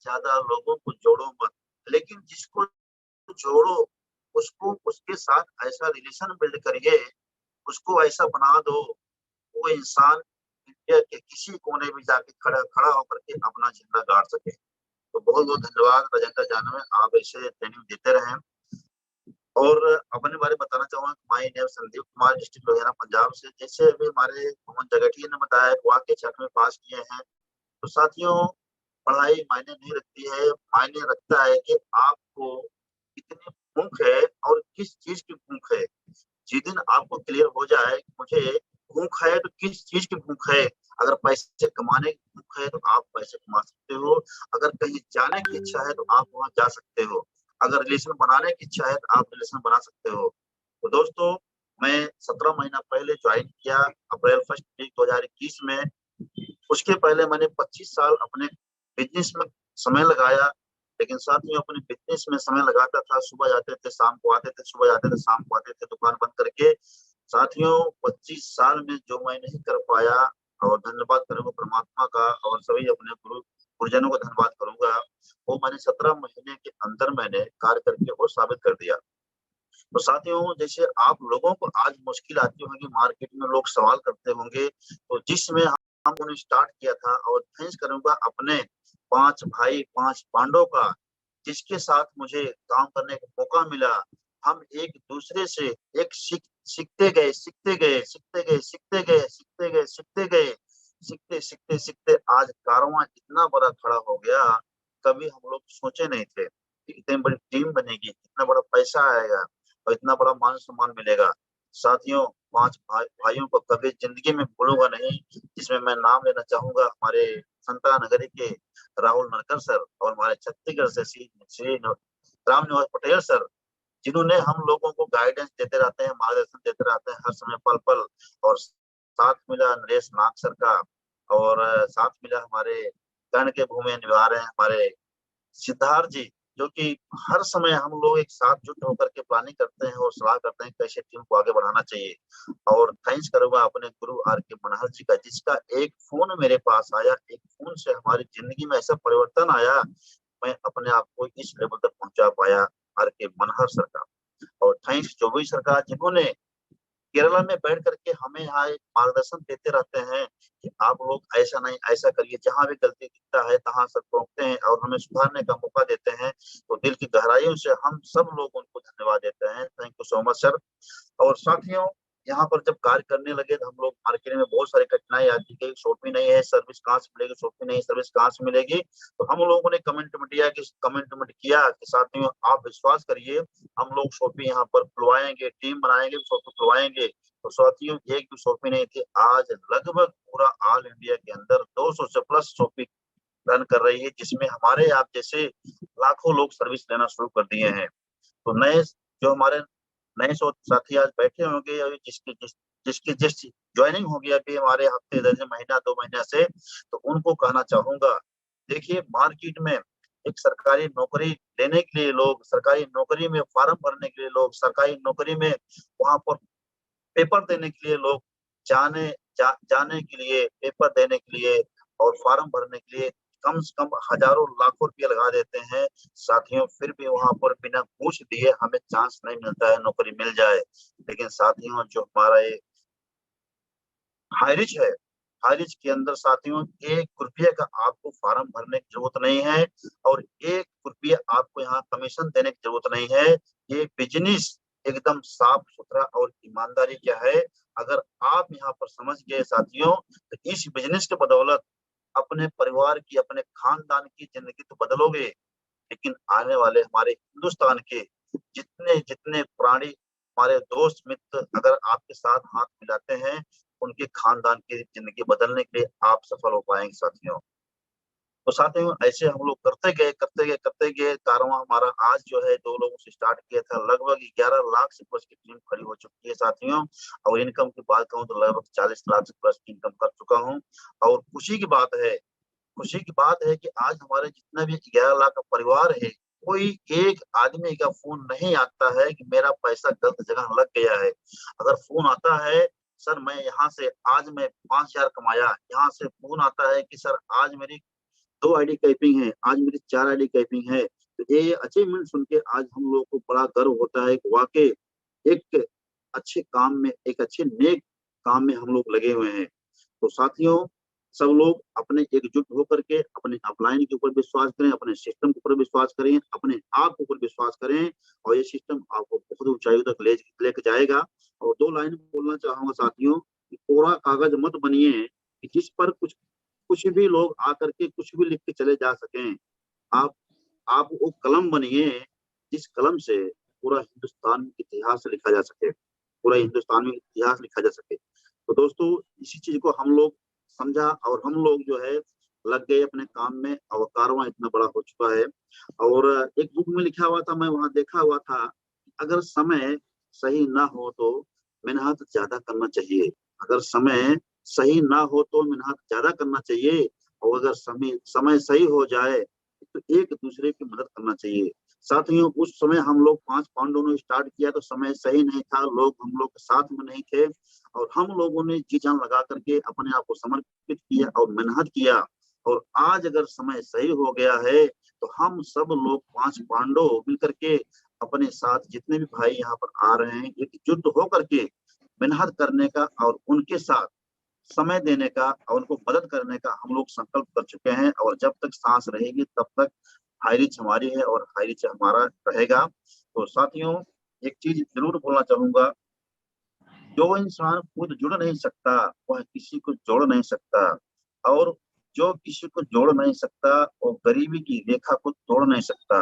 ज्यादा लोगों को जोड़ो मत, लेकिन जिसको जोड़ो उसको उसके साथ ऐसा रिलेशन बिल्ड करिए, उसको ऐसा बना दो वो इंसान इंडिया के किसी कोने में जाके खड़ा होकर के अपना झंडा गाड़ सके। तो बहुत बहुत धन्यवाद राजेंद्र जानवे, आप ऐसे ट्रेनिंग देते रहे। और अपने बारे में बताना चाहूंगा, my name Sandeep Kumar, district Ludhiana, Punjab से। जैसे अभी हमारे मोहन जगटिया ने बताया, वाकई 6वीं पास किए हैं। तो साथियों, पढ़ाई मायने नहीं रखती है, मायने रखता है कि आपको कितनी भूख है और किस चीज की भूख है। जिस दिन आपको क्लियर हो जाए कि मुझे भूख है तो किस चीज की भूख है, अगर पैसे कमाने की भूख है तो आप पैसे कमा सकते हो, अगर कहीं जाने की इच्छा है तो आप वहां जा सकते हो, अगर रिलेशन बनाने की इच्छा है तो आप रिलेशन बना सकते हो। तो दोस्तों, मैं 17 महीना पहले ज्वाइन किया, अप्रैल 1 2021 में। उसके पहले मैंने 25 साल अपने बिजनेस में समय लगाया, लेकिन साथ में अपने बिजनेस में समय लगाता था। सुबह जाते थे शाम को आते थे, सुबह जाते थे शाम को आते थे, दुकान बंद करके। साथियों, 25 साल में जो मैं नहीं कर पाया, और धन्यवाद करूंगा परमात्मा का, और सभी अपने गुरुजनों को धन्यवाद करूंगा, वो मैंने 17 महीने के अंदर मैंने कार्य करके वो साबित कर दिया। तो साथियों, जैसे आप लोगों को आज मुश्किल आती होगी, मार्केट में लोग सवाल करते होंगे, तो जिसमें हमने स्टार्ट किया था, और थैंक्स करूंगा अपने 5 भाई 5 पांडव का, जिसके साथ मुझे काम करने का मौका मिला, हम एक दूसरे से एक सीखते गए, सीखते गए, सीखते गए, सीखते गए, सीखते गए, सीखते गए, सीखते सीखते सीखते आज कारवां इतना बड़ा खड़ा हो गया, कभी हम लोग सोचे नहीं थे कि इतनी बड़ी टीम बनेगी, इतना बड़ा पैसा आएगा और इतना बड़ा मान सम्मान मिलेगा। साथियों, 5 भाइयों को कभी जिंदगी में भूलूंगा नहीं, जिसमें मैं नाम लेना चाहूंगा हमारे संता नगरी के राहुल नरकर सर और हमारे छत्तीसगढ़ से श्री राम निवास पटेल सर, जिन्होंने हम लोगों को गाइडेंस देते रहते हैं, मार्गदर्शन देते रहते हैं हर समय पल पल। और साथ मिला नरेश नाग सर का, और साथ मिला हमारे कर्ण के भूमि निभा रहे हैं हमारे सिद्धार्थ जी, जो कि हर समय हम लोग एक साथ जुट होकर के प्लानिंग करते हैं और सलाह करते हैं कैसे टीम को आगे बढ़ाना चाहिए। और थैंक्स करूंगा अपने गुरु आर के मनहर जी का, जिसका एक फोन मेरे पास आया, एक फोन से हमारी जिंदगी में ऐसा परिवर्तन आया, मैं अपने आप को इस लेवल तक पहुंचा पाया, आर के मनहर सर का। और थैंक्स जोगी सरकार, जिन्होंने केरला में बैठ करके हमें यहाँ एक मार्गदर्शन देते रहते हैं कि आप लोग ऐसा नहीं ऐसा करिए, जहां भी गलती दिखता है तहां सब रोकते हैं और हमें सुधारने का मौका देते हैं। तो दिल की गहराइयों से हम सब लोग उनको धन्यवाद देते हैं। Thank you so much sir. और साथियों, यहाँ पर जब कार्य करने लगे तो हम लोग मार्केट में बहुत सारी कठिनाई आती है, शॉपी नहीं है, सर्विस कहाँ से मिलेगी, शॉपी नहीं, सर्विस कहाँ से मिलेगी। तो हम लोगों ने कमेंटमेंट किया कि साथियों आप विश्वास करिए, हम लोग शॉपी यहाँ पर खुलवाएंगे, टीम बनाएंगे, शॉपी खुलवाएंगे। तो साथियों, एक भी शॉपी नहीं थी, आज लगभग पूरा ऑल इंडिया के अंदर 200 से प्लस शॉपी रन कर रही है, जिसमें हमारे आप जैसे लाखों लोग सर्विस लेना शुरू कर दिए हैं। तो नए जो हमारे नए साथी आज बैठे होंगे, या जिसकी जिस ज्वाइनिंग होगी अभी हमारे हफ्ते 10 महीना 2 महीना से, तो उनको कहना चाहूंगा, देखिए मार्केट में एक सरकारी नौकरी लेने के लिए लोग, सरकारी नौकरी में फॉर्म भरने के लिए लोग, सरकारी नौकरी में वहां पर पेपर देने के लिए लोग जाने के लिए, पेपर देने के लिए और फॉर्म भरने के लिए कम से कम हजारों लाखों रुपये लगा देते हैं साथियों, फिर भी वहां पर बिना घूस दिए हमें चांस नहीं मिलता है नौकरी मिल जाए। लेकिन साथियों, जो हमारा ये हाईरिच है, हाईरिच के अंदर साथियों 1 रुपये का आपको फॉर्म भरने की जरूरत नहीं है और 1 रुपये आपको यहाँ कमीशन देने की जरूरत नहीं है। ये बिजनेस एकदम साफ सुथरा और ईमानदारी क्या है, अगर आप यहाँ पर समझ गए साथियों, तो इस बिजनेस के बदौलत अपने परिवार की, अपने खानदान की जिंदगी तो बदलोगे, लेकिन आने वाले हमारे हिंदुस्तान के जितने जितने प्राणी, हमारे दोस्त मित्र अगर आपके साथ हाथ मिलाते हैं, उनके खानदान की जिंदगी बदलने के लिए आप सफल हो पाएंगे साथियों। तो साथियों, ऐसे हम लोग करते गए कारवां हमारा आज जो है 2 लोगों से स्टार्ट किया था, लगभग 11 लाख से प्लस की टीम खड़ी हो चुकी है साथियों। और इनकम की बात कहूँ तो लगभग 40 लाख से प्लस की इनकम कर चुका हूँ। और खुशी की बात है कि आज हमारे जितना भी 11 लाख का परिवार है, कोई एक आदमी का फोन नहीं आता है कि मेरा पैसा गलत जगह लग गया है। अगर फोन आता है, सर मैं यहाँ से आज मैं 5,000 कमाया, यहाँ से फोन आता है कि सर आज मेरी 2 आईडी कैपिंग है, आज मेरी 4 आईडी कैपिंग है। तो ये अचीवमेंट सुन के आज हम लोग को बड़ा गर्व होता है कि वाकई एक अच्छे काम में, एक अच्छे नेक काम में हम लोग लगे हुए हैं। तो साथियों, सब लोग अपने एकजुट होकर के अपने अपलाइन के ऊपर विश्वास करें, अपने सिस्टम के ऊपर विश्वास करें, अपने आप के ऊपर विश्वास करें, और ये सिस्टम आपको बहुत ऊंचाई तक लेके जाएगा। और 2 लाइन बोलना चाहूंगा साथियों, कि कोरा कागज मत बनिए कि जिस पर कुछ भी लोग आकर के कुछ भी लिख के चले जा सकें। आप आप वो कलम बनिए जिस कलम से पूरा हिंदुस्तान में इतिहास लिखा जा सके, पूरा हिंदुस्तान में इतिहास लिखा जा सके। तो दोस्तों, इसी चीज को हम लोग समझा और हम लोग जो है लग गए अपने काम में, और कारवां इतना बड़ा हो चुका है। और एक बुक में लिखा हुआ था, मैं वहां देखा हुआ था, अगर समय सही ना हो तो मेहनत ज्यादा करना चाहिए, अगर समय सही ना हो तो मेहनत ज्यादा करना चाहिए, और अगर समय समय सही हो जाए तो एक दूसरे की मदद करना चाहिए। साथियों, उस समय हम लोग 5 पांडवों ने स्टार्ट किया तो समय सही नहीं था, लोग हम लोग के साथ में नहीं थे, और हम लोगों ने जी जान लगा करके अपने आप को समर्पित किया और मेहनत किया। और आज अगर समय सही हो गया है, तो हम सब लोग 5 पांडव मिलकर के अपने साथ जितने भी भाई यहाँ पर आ रहे हैं, एकजुट होकर के मेहनत करने का और उनके साथ समय देने का और उनको मदद करने का हम लोग संकल्प कर चुके हैं। और जब तक सांस रहेगी तब तक हाई रिच हमारी है और हाई रिच हमारा रहेगा। तो साथियों, एक चीज जरूर बोलना चाहूंगा, जो इंसान खुद जुड़ नहीं सकता वह किसी को जोड़ नहीं सकता, और जो किसी को जोड़ नहीं सकता वो गरीबी की रेखा को तोड़ नहीं सकता।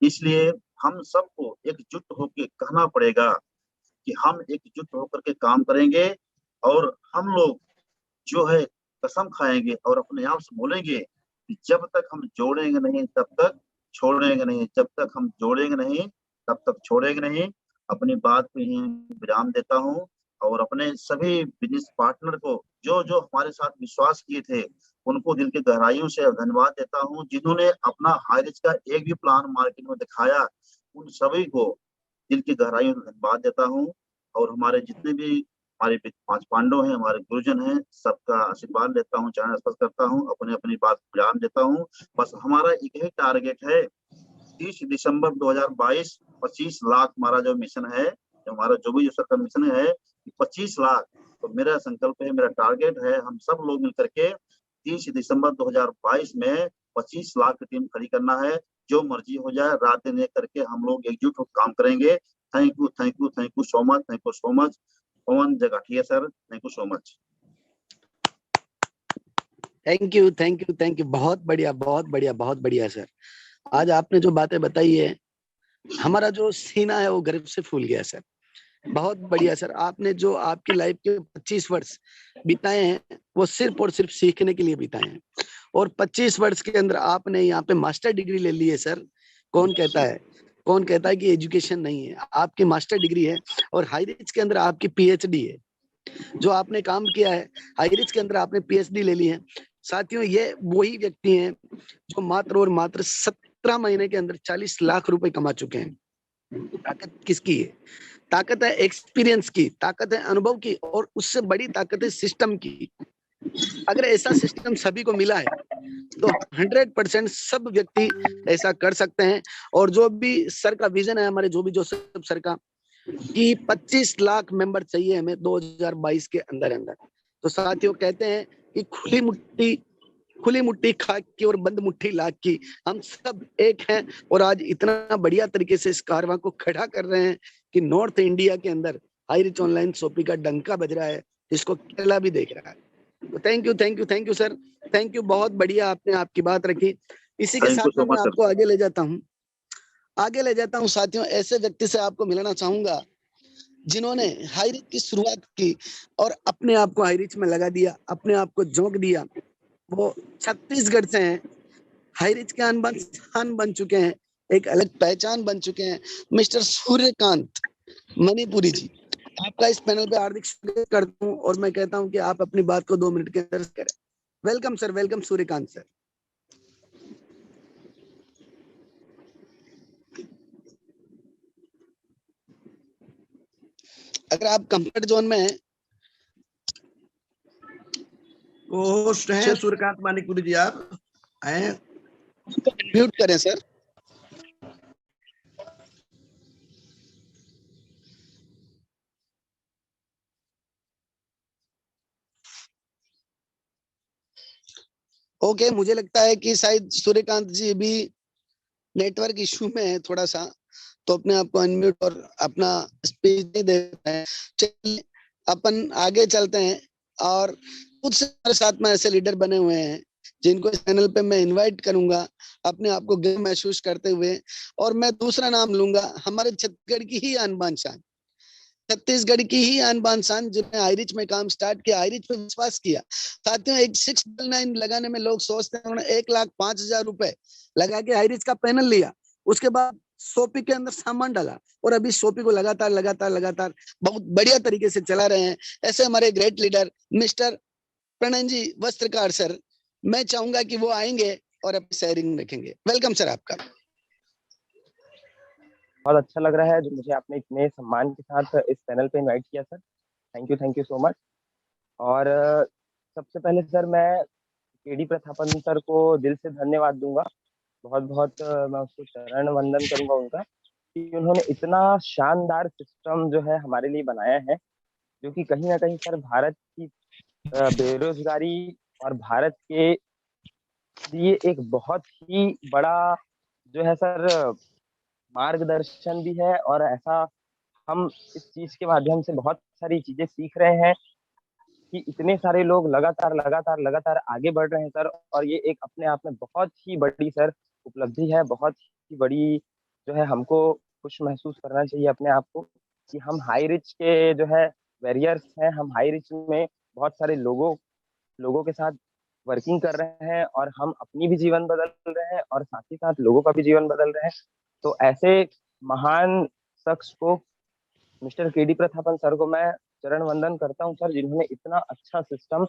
इसलिए हम सबको एकजुट होकर कहना पड़ेगा कि हम एकजुट होकर के काम करेंगे, और हम लोग जो है कसम खाएंगे और अपने आप से बोलेंगे कि जब तक हम जोड़ेंगे नहीं तब तक छोड़ेंगे नहीं, जब तक हम जोड़ेंगे नहीं तब तक छोड़ेंगे नहीं। अपनी बात पे ही विराम देता हूँ, और अपने सभी बिजनेस पार्टनर को जो जो हमारे साथ विश्वास किए थे उनको दिल की गहराइयों से धन्यवाद देता हूँ। जिन्होंने अपना हाईरिच का एक भी प्लान मार्केट में दिखाया उन सभी को दिल की गहराइयों से धन्यवाद देता हूँ। और हमारे जितने भी हमारे पांच पांडव हैं, हमारे गुरुजन हैं, सबका आशीर्वाद लेता हूँ, चरण स्पर्श करता हूँ, अपने अपनी बात को विराम देता हूँ। बस हमारा एक ही टारगेट है, 30 दिसंबर 2022 25 लाख हमारा जो मिशन है, जो हमारा जो भी जो सरकार मिशन है 25 लाख। तो मेरा संकल्प है, मेरा टारगेट है, हम सब लोग मिलकर के 30 दिसंबर 2022 में 25 लाख की टीम खड़ी करना है। जो मर्जी हो जाए, रात दिन एक करके हम लोग एकजुट होकर काम करेंगे। Thank you, thank you, thank you so much, thank you so much. Pawan Jagathia sir, thank you so much.
Thank you, thank you, thank you. बहुत बढ़िया, बहुत बढ़िया, बहुत बढ़िया सर। आज आपने जो बातें बताई है, हमारा जो सीना है वो गर्व से फूल गया सर। बहुत बढ़िया सर। आपने जो आपकी लाइफ के 25 वर्ष बिताए हैं वो सिर्फ और सिर्फ सीखने के लिए बिताए हैं, और 25 वर्ष के अंदर आपने यहाँ पे मास्टर डिग्री ले ली है सर। कौन कहता है कि एजुकेशन नहीं है? आपकी मास्टर डिग्री है, और हाईरिच के अंदर आपकी पीएचडी है। जो आपने काम किया है हाईरिच के अंदर, आपने पीएचडी ले ली है। साथियों, ये वही व्यक्ति हैं जो मात्र और मात्र 17 महीने के अंदर 40 लाख रुपए कमा चुके हैं। ताकत किसकी है? ताकत है एक्सपीरियंस की, ताकत है अनुभव की, और उससे बड़ी ताकत है सिस्टम की। अगर ऐसा सिस्टम सभी को मिला है तो 100% सब व्यक्ति ऐसा कर सकते हैं। और जो भी सर का विजन है, हमारे जो भी जो सर का, कि 25 लाख मेंबर चाहिए हमें 2022 के अंदर अंदर। तो साथियों, कहते हैं कि खुली मुट्ठी खाक की और बंद मुट्ठी लाख की, हम सब एक हैं। और आज इतना बढ़िया तरीके से इस कारवां को खड़ा कर रहे हैं कि नॉर्थ इंडिया के अंदर हाईरिच ऑनलाइन शॉपिंग का डंका बज रहा है, जिसको केरला भी देख रहा है। तो thank you, thank you, thank you sir. Thank you, बहुत बढ़िया आपने आपकी बात रखी। इसी के
थैंक
साथ
यू
में
सो
मैं
मच सर।
आपको आगे ले जाता हूँ साथियों। ऐसे व्यक्ति से आपको मिलाना चाहूंगा जिन्होंने हाईरिच की शुरुआत की और अपने आप को हाईरिच में लगा दिया, अपने आप को झोंक दिया। वो छत्तीसगढ़ से हैं, हाईरिच के अनबन स्थान बन चुके हैं, एक अलग पहचान बन चुके हैं। मिस्टर सूर्यकांत मणिपुरी जी, आपका इस पैनल पे हार्दिक स्वागत करता हूँ, और मैं कहता हूँ कि आप अपनी बात को 2 मिनट के अंदर करें। Welcome sir, welcome Suryakant sir. अगर आप कंफर्ट जोन में हैं,
होस्ट हैं सूर्यकांत मानिकपुरी जी, आप हैं?
म्यूट करें सर। ओके, मुझे लगता है कि शायद सूर्यकांत जी भी नेटवर्क इशू में है थोड़ा सा, तो अपने आप को अनम्यूट और अपना स्पीच नहीं दे रहे हैं। चलिए अपन आगे चलते हैं। और कुछ हमारे साथ में ऐसे लीडर बने हुए हैं जिनको इस चैनल पे मैं इनवाइट करूंगा अपने आप को गर्व महसूस करते हुए। और मैं दूसरा नाम लूंगा हमारे छत्तीसगढ़ की ही आन बान शान, छत्तीसगढ़ की ही आन बान शान, जिन्होंने आईरिच में काम स्टार्ट किया, आईरिच पे विश्वास किया। साथियों, एक 699 लगाने में लोग सोचते हैं, उन्होंने 1,05,000 रुपए लगा के आईरिच का पैनल लिया। उसके बाद सोपी के अंदर सामान डाला, और अभी सोपी को लगातार लगातार लगातार बहुत बढ़िया तरीके से चला रहे हैं। ऐसे हमारे ग्रेट लीडर मिस्टर प्रणय जी वस्त्रकार सर, मैं चाहूंगा कि वो आएंगे और अपनी शेयरिंग रखेंगे। वेलकम सर आपका।
बहुत अच्छा लग रहा है जो मुझे आपने इतने सम्मान के साथ इस पैनल पे इनवाइट किया sir. Thank you so much. और सबसे पहले सर मैं केडी प्रथापन सर को दिल से धन्यवाद दूंगा। बहुत बहुत मैं उसको चरण वंदन करूंगा उनका, कि उन्होंने इतना शानदार सिस्टम जो है हमारे लिए बनाया है, जो कि कहीं ना कहीं सर भारत की बेरोजगारी और भारत के लिए एक बहुत ही बड़ा जो है सर मार्गदर्शन भी है, और ऐसा हम इस चीज के माध्यम से बहुत सारी चीजें सीख रहे हैं कि इतने सारे लोग लगातार लगातार लगातार आगे बढ़ रहे हैं सर। और ये एक अपने आप में बहुत ही बड़ी सर उपलब्धि है, बहुत ही बड़ी जो है, हमको खुश महसूस करना चाहिए अपने आप को कि हम हाई रिच के जो है वैरियर्स हैं, हम हाई रिच में बहुत सारे लोगों लोगों के साथ वर्किंग कर रहे हैं, और हम अपनी भी जीवन बदल रहे हैं और साथ ही साथ लोगों का भी जीवन बदल रहे हैं। तो ऐसे महान शख्स को, मिस्टर केडी प्रथापन सर को मैं चरण वंदन करता हूँ सर, जिन्होंने इतना अच्छा सिस्टम